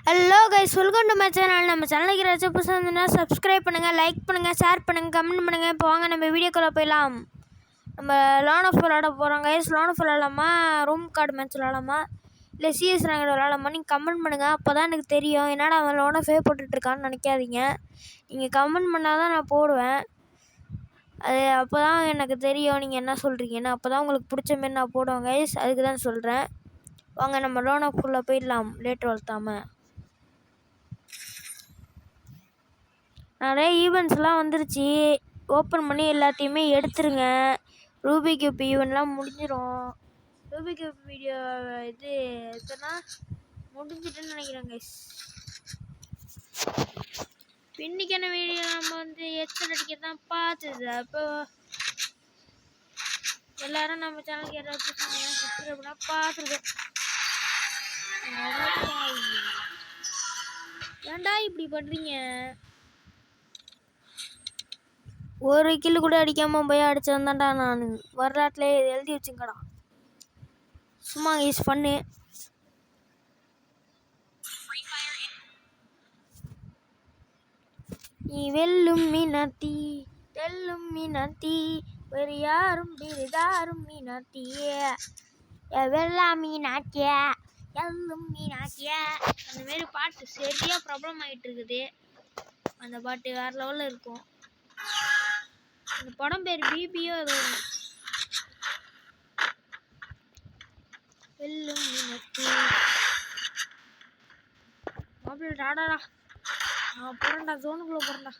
Hello guys, welcome to my channel. நம்ம சேனலுக்கு ஏதாச்சும் புதுசாக இருந்ததுன்னா சப்ஸ்கிரைப் பண்ணுங்கள், லைக் பண்ணுங்கள், ஷேர் பண்ணுங்கள், கமெண்ட் பண்ணுங்கள். இப்போ வாங்க நம்ம வீடியோக்குள்ளே போயிடலாம். நம்ம லோன் ஆஃப் விளாட போகிறோம் கைஸ். லோன் ஆஃப் விளாடலாமா, ரூம் கார்டு மேட்ச் விளாடலாமா, இல்லை சிஎஸ் நாங்கள் விளாடலாமா? நீங்கள் கமெண்ட் பண்ணுங்கள். அப்போ தான் எனக்கு தெரியும் என்னடா அவன் லோன் ஆஃபே போட்டுட்ருக்கான்னு நினைக்காதீங்க. நீங்கள் கமெண்ட் பண்ணால் தான் நான் போடுவேன். அது அப்போ தான் எனக்கு தெரியும் நீங்கள் என்ன சொல்கிறீங்கன்னு. அப்போ தான் உங்களுக்கு பிடிச்ச மாரி நான் போடுவேன் கைஸ். அதுக்கு தான் சொல்கிறேன். வாங்க நம்ம லோன் ஆஃப்குள்ளே போயிடலாம் லேட் வளர்த்தாமல். நிறைய ஈவெண்ட்ஸ்லாம் வந்துருச்சு. ஓப்பன் பண்ணி எல்லாத்தையுமே எடுத்துருங்க. ரூபி கியூப் ஈவெண்ட்லாம் முடிஞ்சிடும். ரூபி கியூப் வீடியோ இது எதுனா முடிஞ்சிட்டுன்னு நினைக்கிறேன் கைஸ். இன்னைக்கான வீடியோ நம்ம வந்து ஹெட்செட் அடிக்க தான் பார்த்தது. அப்போ எல்லாரும் நம்ம சேனலுக்கு யாராவது சப்ஸ்கிரைப் பண்ணால் பார்த்துருக்கோம். ஏன்டா இப்படி பண்ணுறீங்க? ஒரு கில்லு கூட அடிக்காமல் போய் அடிச்சிருந்தான்டா நான். வரலாற்றிலே எழுதி வச்சுங்கடா. சும்மா யூஸ் பண்ணு. நீ வெல்லும் மீனாத்தி, வெல்லும் மீனாத்தி, வேறு யாரும் வேறுதாரும் மீனாத்தியே, வெள்ளா மீனாத்திய, எல்லும் மீனாத்திய. அந்த மாரி பாட்டு சரியாக ப்ராப்ளம் ஆகிட்டு இருக்குது. அந்த பாட்டு வேறு லெவலில் இருக்கும். அந்த படம் பேர் பிபியோ ஏதோ. வெல்லும் மீனாத்தி மாப்பிள்ளை டாடாடா. நான் போகிறேன்டா, ஜோனுக்குள்ளே போகிறேன்டா.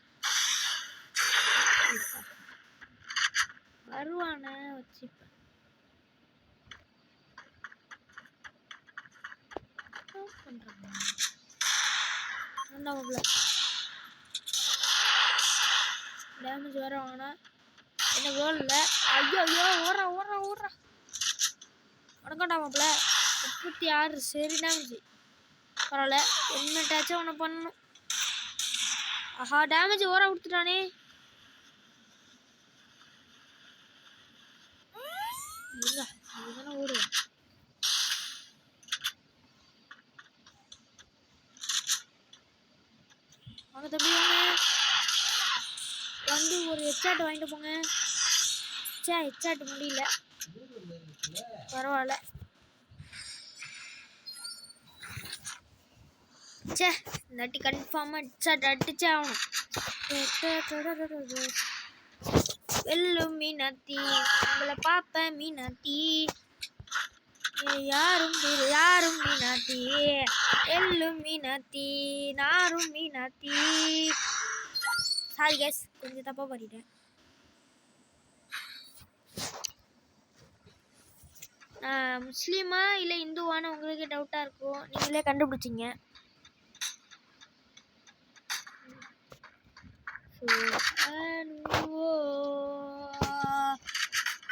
வருவான வச்சுப்பேன். டேமேஜ் வேற வாங்கினா என்ன கோல் இல்லை. ஐயோ ஐயோ, ஓடுறா ஓடுறா ஓடுறா. உனக்கண்டா மாப்பிள்ள 36 சரி டேமேஜ். பரவாயில்ல, ஹெல்மெட்டாச்சும் அவனை பண்ணணும். ஆஹா, டேமேஜ் ஓர கொடுத்துட்டானே. இதுதானே ஓடுவேன். வாங்க தம்பி வாங்க, வந்து ஒரு ஹெட்சாட் வாங்கிட்டு போங்க. ஹெட்சாட் முடியல, பரவாயில்ல. இல்லாட்டி கன்ஃபார்மாக ஹெட்சாட் அடிச்சே ஆகணும். வெல்லும் மீனாத்தி, உங்களை பார்ப்பேன் மீனாத்தி, யாரும் யாரும் மீனாத்தி, எல்லும் மீனாத்தி, நாரும் மீனாத்தி. சாரி கேஸ், கொஞ்சம் தப்பாக பண்ணிட்டேன். நான் முஸ்லீமா இல்லை இந்துவான உங்களுக்கு டவுட்டாக இருக்கும். நீங்களே கண்டுபிடிச்சிங்க.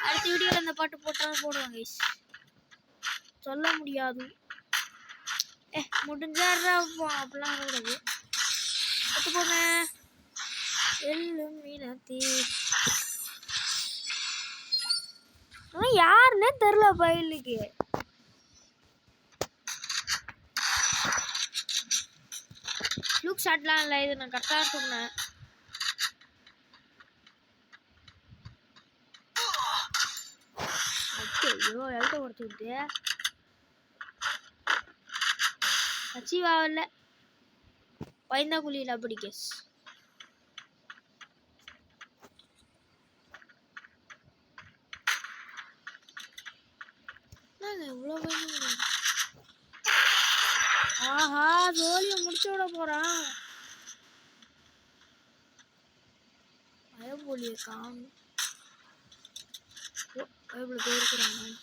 அடுத்த வீடியோவில் அந்த பாட்டு போட்டாலும் போடுவாங்க கைஸ். சொல்ல முடியாது. முடிஞ்சாடுறா அப்படிலாம் கூடாது. ஒத்து போங்க. எல்லும் மீனாத்தி. யாருன்னே தெரில பயிலுக்கு. லுக் ஷாட்லாம் இல்லை, இது நான் கரெக்டாக சொன்னேன். ஐயோ, எழுத உடச்சு விட்டு அச்சீவாவில்ல. பயந்தா குழியில் அப்படி கேஸ். எவ்வளோ பயந்து. ஆஹா, ஜோலியை முடிச்சு விட போறான். பயபோலியை காணும். எவ்வளோ பேர் இருக்கிறாங்க.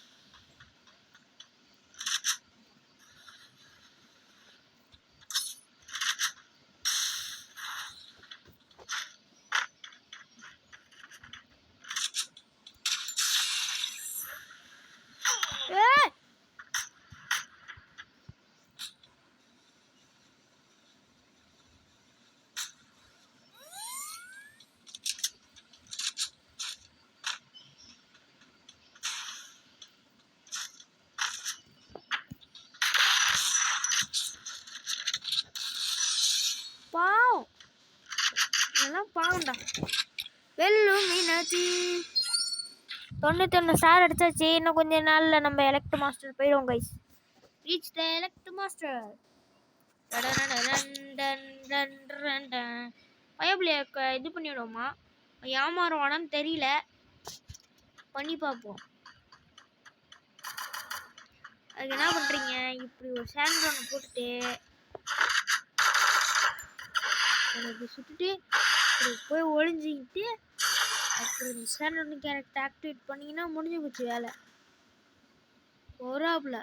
போகணும்டா. வெல்லும் மீனாட்சி 91 ஸ்டார் அடிச்சாச்சு. இன்னும் கொஞ்ச நாளில் நம்ம எலக்ட் மாஸ்டர் போயிடுவோம் guys. Reach the elite master. பயபிளிய இது பண்ணிவிடுவோமா? ஏமாறுவானான்னு தெரியல, பண்ணி பார்ப்போம். அதுக்கு என்ன பண்ணுறீங்க, இப்படி ஒரு சேனல் ஒன்று போட்டுட்டு எனக்கு சுட்டுட்டு போய் ஒழிஞ்சிக்கிட்டு அப்புறம் இந்த சேனல் ஒன்று கேரக்டர் ஆக்டிவேட் பண்ணிங்கன்னா முடிஞ்சு போச்சு வேலை. ஒராப்பில்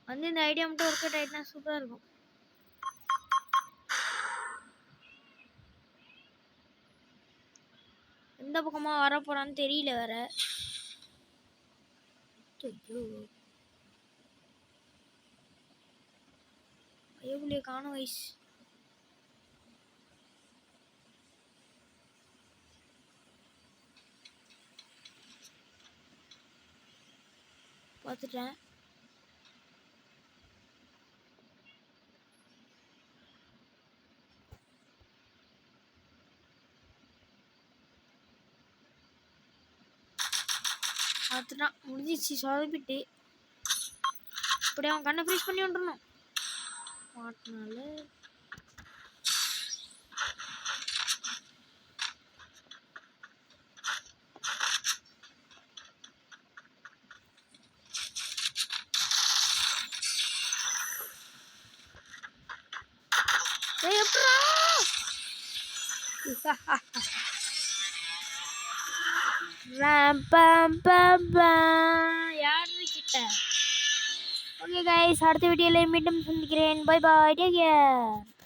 வந்து இந்த ஐடியா மட்டும் ஒர்க் அவுட் ஆகிட்டுனா சூப்பராக இருக்கும். எந்த பக்கமாக வர போகிறான்னு தெரியல வேற. ஐயோலியை காணும் வயசு. பார்த்துட்டேன். பார்த்துட்டான், முடிஞ்சிச்சு. சொதப்பிட்டு இப்படி அவன் கண்ணை ஃப்ரீஸ் பண்ணி விட்டுறணும். மாட்டினால யாரு கிட்ட. ஓகே கைஸ், அடுத்த வீடியோல மீண்டும் சந்திக்கிறேன். Bye bye, take care.